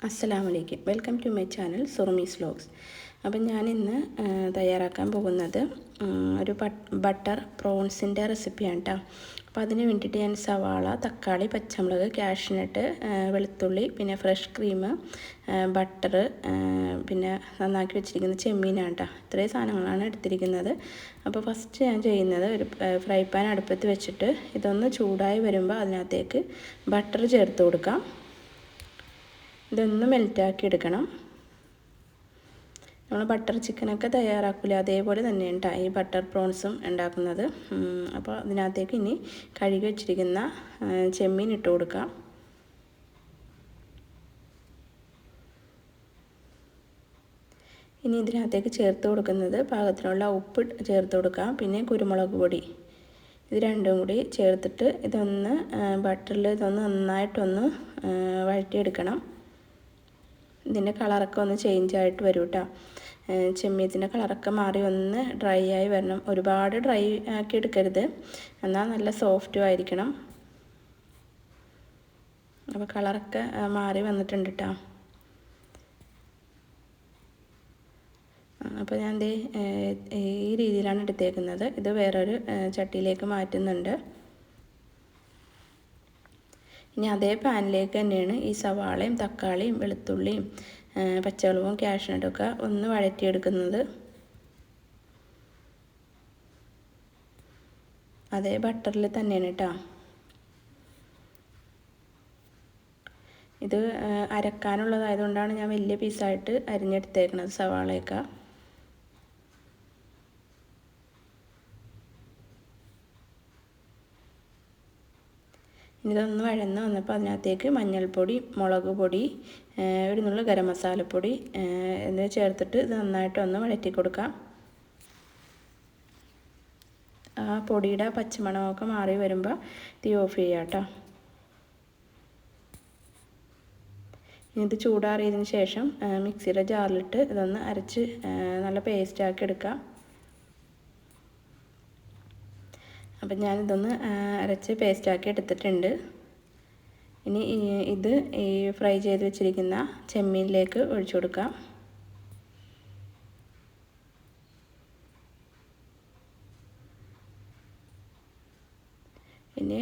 അസ്സലാമലൈക്കും. Welcome to my channel Surumi's vlogs. അപ്പം ഞാനിന്ന് തയ്യാറാക്കാൻ പോകുന്നത് ഒരു ബട്ടർ പ്രോൺസിൻ്റെ റെസിപ്പിയാണ് കേട്ടോ. അപ്പോൾ അതിന് വേണ്ടിയിട്ട് ഞാൻ സവാള, തക്കാളി, പച്ചമുളക്, കാഷ്നട്ട്, വെളുത്തുള്ളി, പിന്നെ ഫ്രഷ് ക്രീം, ബട്ടർ, പിന്നെ നന്നാക്കി വെച്ചിരിക്കുന്ന ചെമ്മീനാണ് കേട്ടോ. ഇത്രയും സാധനങ്ങളാണ് എടുത്തിരിക്കുന്നത്. അപ്പോൾ ഫസ്റ്റ് ഞാൻ ചെയ്യുന്നത് ഒരു ഫ്രൈ പാൻ അടുപ്പത്ത് വെച്ചിട്ട് ഇതൊന്ന് ചൂടായി വരുമ്പോൾ അതിനകത്തേക്ക് ബട്ടർ ചേർത്ത് കൊടുക്കാം. ഇതൊന്ന് മെൽറ്റാക്കി എടുക്കണം. നമ്മൾ ബട്ടർ ചിക്കനൊക്കെ തയ്യാറാക്കില്ല അതേപോലെ തന്നെയാണ് കേട്ടോ ഈ ബട്ടർ പ്രോൺസും ഉണ്ടാക്കുന്നത്. അപ്പോൾ അതിനകത്തേക്ക് ഇനി കഴുകി വെച്ചിരിക്കുന്ന ചെമ്മീൻ ഇട്ട് കൊടുക്കാം. ഇനി ഇതിനകത്തേക്ക് ചേർത്ത് കൊടുക്കുന്നത് പാകത്തിനുള്ള ഉപ്പ് ചേർത്ത് കൊടുക്കാം. പിന്നെ കുരുമുളക് പൊടി, ഇത് രണ്ടും കൂടി ചേർത്തിട്ട് ഇതൊന്ന് ബട്ടറിൽ ഇതൊന്ന് നന്നായിട്ടൊന്ന് വഴറ്റിയെടുക്കണം. ഇതിൻ്റെ കളറൊക്കെ ഒന്ന് ചേഞ്ച് ആയിട്ട് വരും കേട്ടോ. ചെമ്മീത്തിൻ്റെ കളറൊക്കെ മാറി ഒന്ന് ഡ്രൈ ആയി വരണം. ഒരുപാട് ഡ്രൈ ആക്കി എടുക്കരുത്, എന്നാൽ നല്ല സോഫ്റ്റും ആയിരിക്കണം. അപ്പോൾ കളറൊക്കെ മാറി വന്നിട്ടുണ്ട് കേട്ടോ. അപ്പോൾ ഞാൻ ഈ രീതിയിലാണ് എടുത്തേക്കുന്നത്. ഇത് വേറൊരു ചട്ടിയിലേക്ക് മാറ്റുന്നുണ്ട്. ഇനി അതേ പാനിലേക്ക് തന്നെയാണ് ഈ സവാളയും തക്കാളിയും വെളുത്തുള്ളിയും പച്ചമുളകും കാഷ്നട്ടൊക്കെ ഒന്ന് വഴറ്റിയെടുക്കുന്നത്. അതേ ബട്ടറിൽ തന്നെയാണ് കേട്ടോ. ഇത് അരക്കാനുള്ളതായതുകൊണ്ടാണ് ഞാൻ വലിയ പീസായിട്ട് അരിഞ്ഞെടുത്തേക്കുന്നത് സവാളയൊക്കെ. ഇതൊന്ന് വഴന്ന് വന്നപ്പോൾ അതിനകത്തേക്ക് മഞ്ഞൾപ്പൊടി, മുളക് പൊടി, ഒരു നുള്ളു ഗരം മസാലപ്പൊടി എന്നിവ ചേർത്തിട്ട് ഇത് നന്നായിട്ടൊന്ന് വഴറ്റി കൊടുക്കാം. ആ പൊടിയുടെ പച്ചമണമൊക്കെ മാറി വരുമ്പോൾ തീ ഓഫ് ചെയ്യാം കേട്ടോ. ഇത് ചൂടാറിയതിന് ശേഷം മിക്സിയുടെ ജാറിലിട്ട് ഇതൊന്ന് അരച്ച് നല്ല പേസ്റ്റാക്കി എടുക്കാം. അപ്പം ഞാനിതൊന്ന് അരച്ച് പേസ്റ്റാക്കി എടുത്തിട്ടുണ്ട്. ഇനി ഇത് ഈ ഫ്രൈ ചെയ്ത് വെച്ചിരിക്കുന്ന ചെമ്മീനിലേക്ക് ഒഴിച്ചു കൊടുക്കാം. ഇനി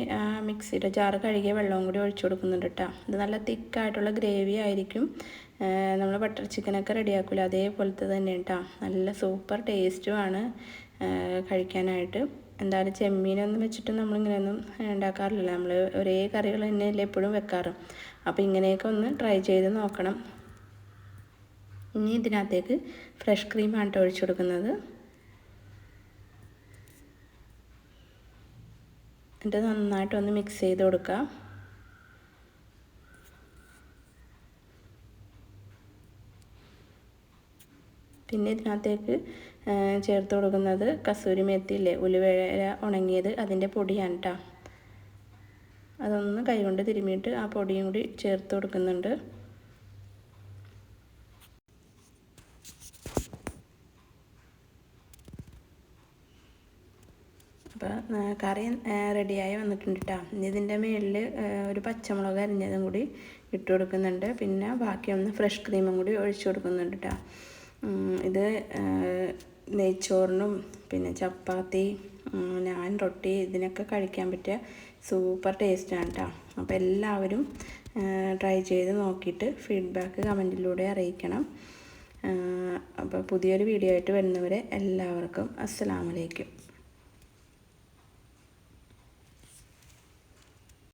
മിക്സിയുടെ ജാറ് കഴുകിയ വെള്ളവും കൂടി ഒഴിച്ചു കൊടുക്കുന്നുണ്ട് കേട്ടോ. ഇത് നല്ല തിക്കായിട്ടുള്ള ഗ്രേവി ആയിരിക്കും. നമ്മൾ ബട്ടർ ചിക്കനൊക്കെ റെഡിയാക്കില്ല അതേപോലത്തെ തന്നെ കേട്ടോ. നല്ല സൂപ്പർ ടേസ്റ്റുമാണ് കഴിക്കാനായിട്ട്. എന്തായാലും ചെമ്മീനൊന്നും വെച്ചിട്ട് നമ്മളിങ്ങനെയൊന്നും ഉണ്ടാക്കാറില്ല. നമ്മൾ ഒരേ കറികൾ തന്നെയല്ലേ എപ്പോഴും വെക്കാറ്. അപ്പോൾ ഇങ്ങനെയൊക്കെ ഒന്ന് ട്രൈ ചെയ്ത് നോക്കണം. ഇനി ഇതിനകത്തേക്ക് ഫ്രഷ് ക്രീമാണ് കേട്ടോ ഒഴിച്ചു കൊടുക്കുന്നത്. എന്നിട്ട് നന്നായിട്ടൊന്ന് മിക്സ് ചെയ്ത് കൊടുക്കുക. പിന്നെ ഇതിനകത്തേക്ക് ചേർത്ത് കൊടുക്കുന്നത് കസൂരി മേത്തിയില്ലേ, ഉലുവയില ഉണങ്ങിയത്, അതിൻ്റെ പൊടിയാണ് കേട്ടോ. അതൊന്ന് കൈകൊണ്ട് തിരുമ്മിയിട്ട് ആ പൊടിയും കൂടി ചേർത്ത് കൊടുക്കുന്നുണ്ട്. അപ്പോൾ കറി റെഡിയായി വന്നിട്ടുണ്ട് കേട്ടോ. ഇതിൻ്റെ മുകളിൽ ഒരു പച്ചമുളക് അരിഞ്ഞതും കൂടി ഇട്ട് കൊടുക്കുന്നുണ്ട്. പിന്നെ ബാക്കിയൊന്ന് ഫ്രഷ് ക്രീമും കൂടി ഒഴിച്ചു കൊടുക്കുന്നുണ്ട് കേട്ടോ. ഇത് നെയ്ച്ചോറിനും പിന്നെ ചപ്പാത്തി, നാൻ, റൊട്ടി ഇതിനൊക്കെ കഴിക്കാൻ പറ്റിയ സൂപ്പർ ടേസ്റ്റാണ് കേട്ടോ. അപ്പോൾ എല്ലാവരും ട്രൈ ചെയ്ത് നോക്കിയിട്ട് ഫീഡ്ബാക്ക് കമൻറ്റിലൂടെ അറിയിക്കണം. അപ്പോൾ പുതിയൊരു വീഡിയോ ആയിട്ട് വരുന്നവരെ എല്ലാവർക്കും അസ്സലാമലൈക്കും.